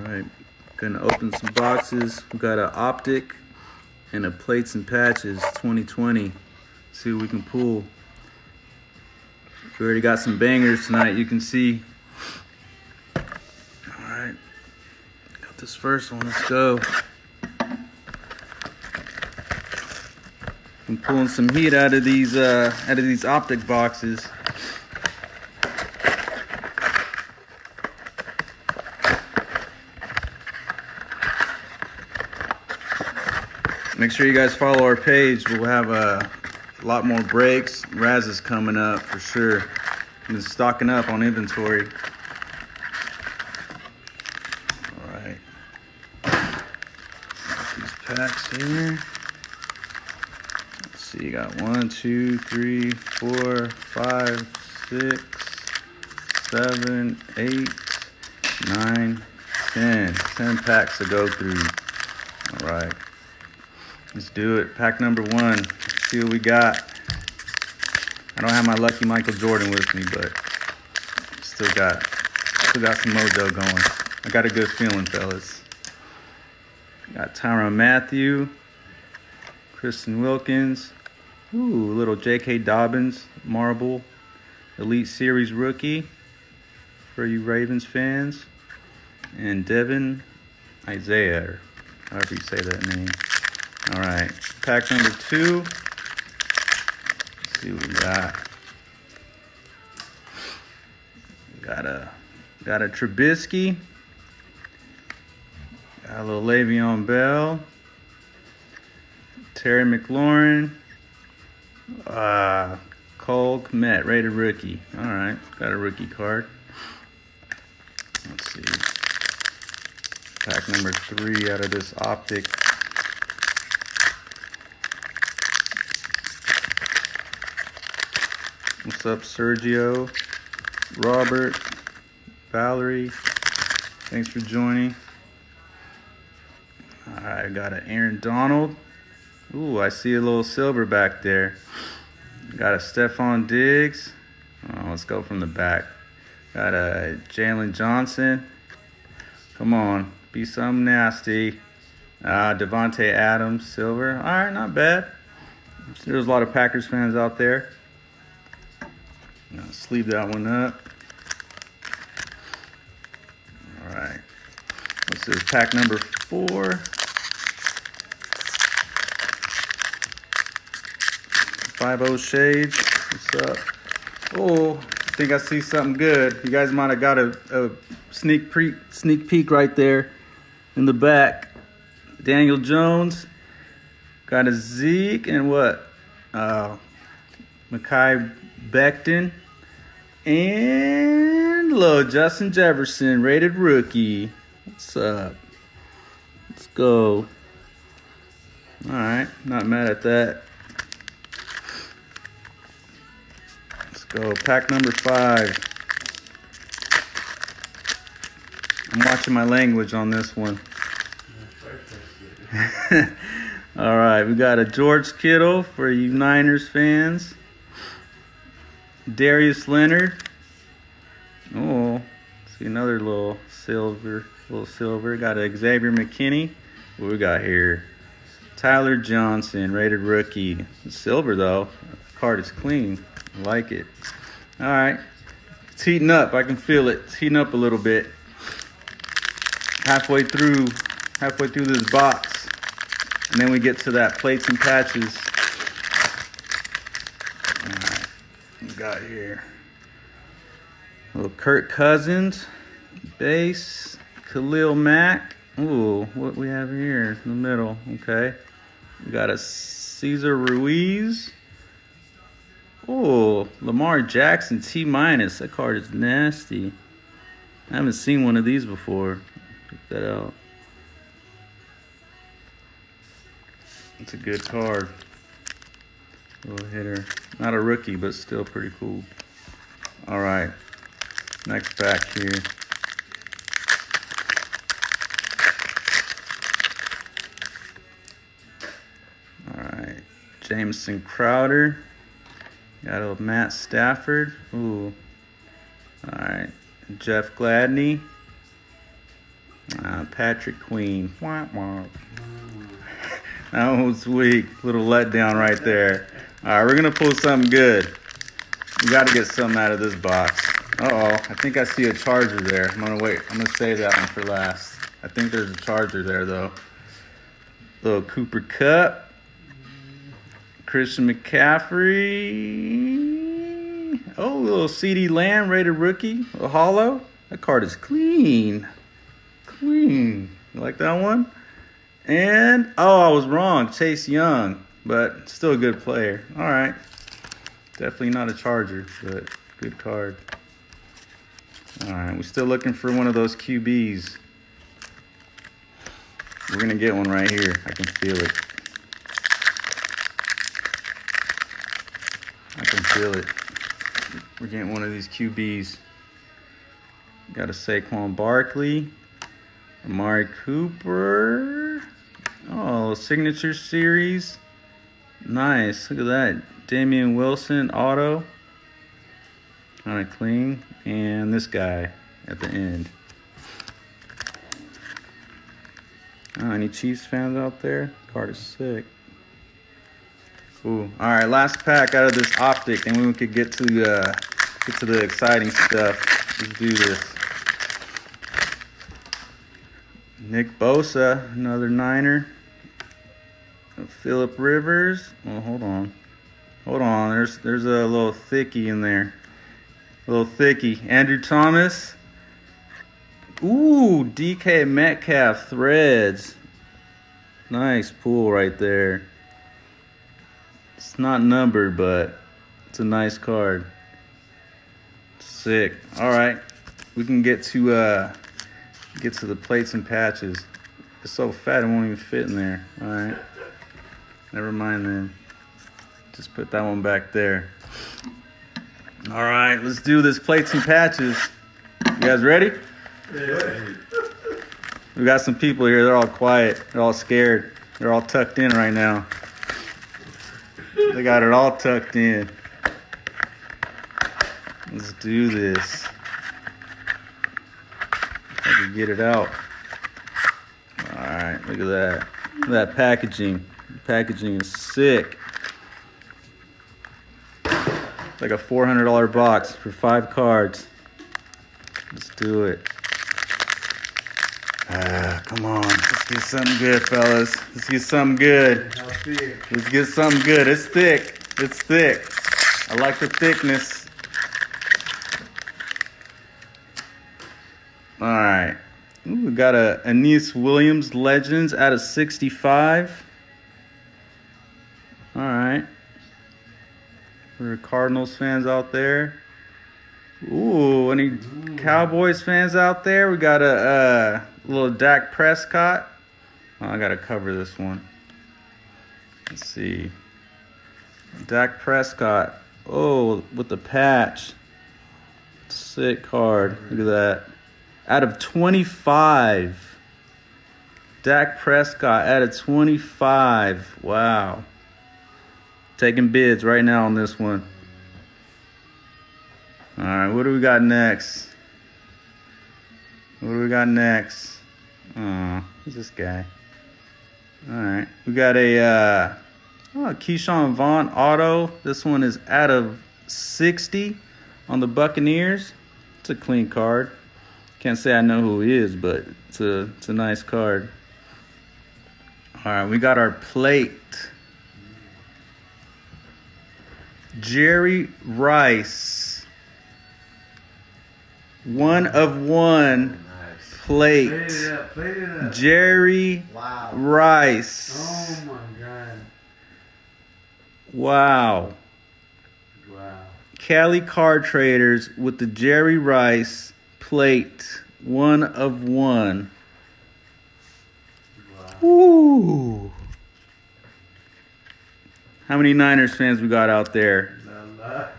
Alright, gonna open some boxes. We got an optic and a plates and patches 2020. See what we can pull. We already got some bangers tonight, you can see. Alright, got this first one, let's go. I'm pulling some heat out of these optic boxes. Make sure you guys follow our page. We'll have a lot more breaks. Raz is coming up for sure. I've been stocking up on inventory. All right. Got these packs here. Let's see, you got 1, 2, 3, 4, 5, 6, 7, 8, 9, 10. 10 packs to go through. All right. Let's do it. Pack number 1. Let's see what we got. I don't have my lucky Michael Jordan with me, but still got some mojo going. I got a good feeling, fellas. Got Tyrann Mathieu, Kristen Wilkins, ooh, little J.K. Dobbins marble, Elite Series rookie for you Ravens fans, and Devin Isaiah, or however you say that name. All right, pack number 2. Let's see what we got. Got a Trubisky. Got a little Le'Veon Bell. Terry McLaurin. Cole Kmet, rated rookie. All right, got a rookie card. Let's see. Pack number 3 out of this optic. What's up, Sergio, Robert, Valerie? Thanks for joining. All right, got an Aaron Donald. Ooh, I see a little silver back there. Got a Stephon Diggs. Oh, let's go from the back. Got a Jalen Johnson. Come on, be something nasty. Devontae Adams, silver. All right, not bad. There's a lot of Packers fans out there. Sleeve that one up. All right. What's this? Pack number 4. 50 Shades. What's up? Oh, I think I see something good. You guys might have got a sneak peek right there in the back. Daniel Jones. Got a Zeke and what? Mekhi Becton. And little Justin Jefferson, rated rookie. What's up? Let's go. All right, not mad at that. Let's go. Pack number 5. I'm watching my language on this one. All right, we got a George Kittle for you Niners fans. Darius Leonard. Oh, see another little silver. Got a Xavier McKinney. What we got here? Tyler Johnson, rated rookie. Silver though. The card is clean. I like it. All right, it's heating up. I can feel it. It's heating up a little bit. Halfway through this box, and then we get to that plates and patches. Got here little Kirk Cousins base, Khalil Mack. Ooh, what we have here in the middle. Okay, we got a Cesar Ruiz. Ooh, Lamar Jackson T-. That card is nasty. I haven't seen one of these before. Check that out. It's a good card. Little hitter. Not a rookie, but still pretty cool. All right. Next pack here. All right. Jamison Crowder. Got a Matt Stafford. Ooh. All right. Jeff Gladney. Patrick Queen. Wah, wah. That one was weak. Little letdown right there. All right, we're going to pull something good. We got to get something out of this box. Uh-oh, I think I see a charger there. I'm going to wait. I'm going to save that one for last. I think there's a charger there, though. Little Cooper Kupp. Christian McCaffrey. Oh, little CeeDee Lamb, rated rookie. A hollow. That card is clean. Clean. You like that one? And, oh, I was wrong. Chase Young, but still a good player. All right. Definitely not a Charger, but good card. All right, we're still looking for one of those QBs. We're going to get one right here. I can feel it. I can feel it. We're getting one of these QBs. Got a Saquon Barkley. Amari Cooper. Oh, signature series. Nice. Look at that. Damian Wilson auto. Kind of clean. And this guy at the end. Oh, any Chiefs fans out there? Card is sick. Ooh. All right, last pack out of this optic, and we could get to the exciting stuff. Let's do this. Nick Bosa, another Niner. Phillip Rivers. Oh, hold on. There's a little thickie in there. A little thickie. Andrew Thomas. Ooh, DK Metcalf threads. Nice pull right there. It's not numbered, but it's a nice card. Sick. All right, we can get to the plates and patches. It's so fat it won't even fit in there. All right, never mind then. Just put that one back there. All right, let's do this plates and patches. You guys ready? Yeah. We got some people here. They're all quiet. They're all scared. They're all tucked in right now. They got it all tucked in. Let's do this. If I can get it out. All right, look at that. Look at that packaging. The packaging is sick. It's like a $400 box for 5 cards. Let's do it. Come on. Let's get something good, fellas. Let's get something good. Let's get something good. It's thick. It's thick. I like the thickness. All right. Ooh, we got a Aeneas Williams Legends out of 65. All right. For Cardinals fans out there. Ooh, any Cowboys fans out there? We got a little Dak Prescott. Oh, I got to cover this one. Let's see. Dak Prescott. Oh, with the patch. Sick card. Look at that. Out of 25. Dak Prescott out of 25. Wow. Taking bids right now on this one. All right, what do we got next? Who's this guy? All right, we got a Keyshawn Vaughn auto. This one is out of 60 on the Buccaneers. It's a clean card. Can't say I know who he is, but it's a nice card. All right, we got our plate. Jerry Rice. 1 of 1 plate. Plate it up. Jerry Rice. Oh my God. Wow. Cali Card Traders with the Jerry Rice plate. 1 of 1. Wow. Ooh. How many Niners fans we got out there?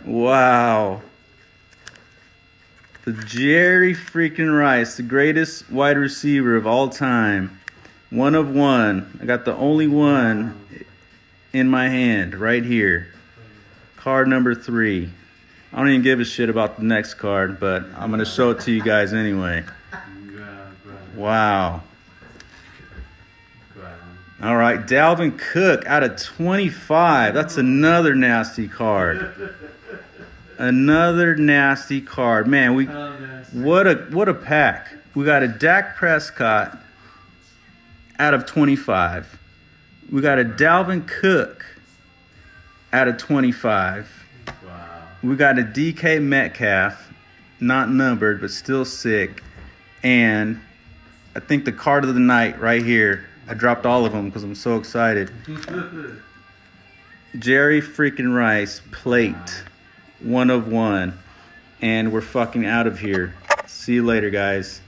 Wow. The Jerry freaking Rice, the greatest wide receiver of all time. 1 of 1. I got the only one in my hand right here. Card number 3. I don't even give a shit about the next card, but I'm going to show it to you guys anyway. Wow. All right, Dalvin Cook out of 25. That's another nasty card. Another nasty card. Man, what a pack. We got a Dak Prescott out of 25. We got a Dalvin Cook out of 25. Wow. We got a DK Metcalf, not numbered, but still sick. And I think the card of the night right here. I dropped all of them because I'm so excited. Jerry freaking Rice, plate. 1 of 1. And we're fucking out of here. See you later, guys.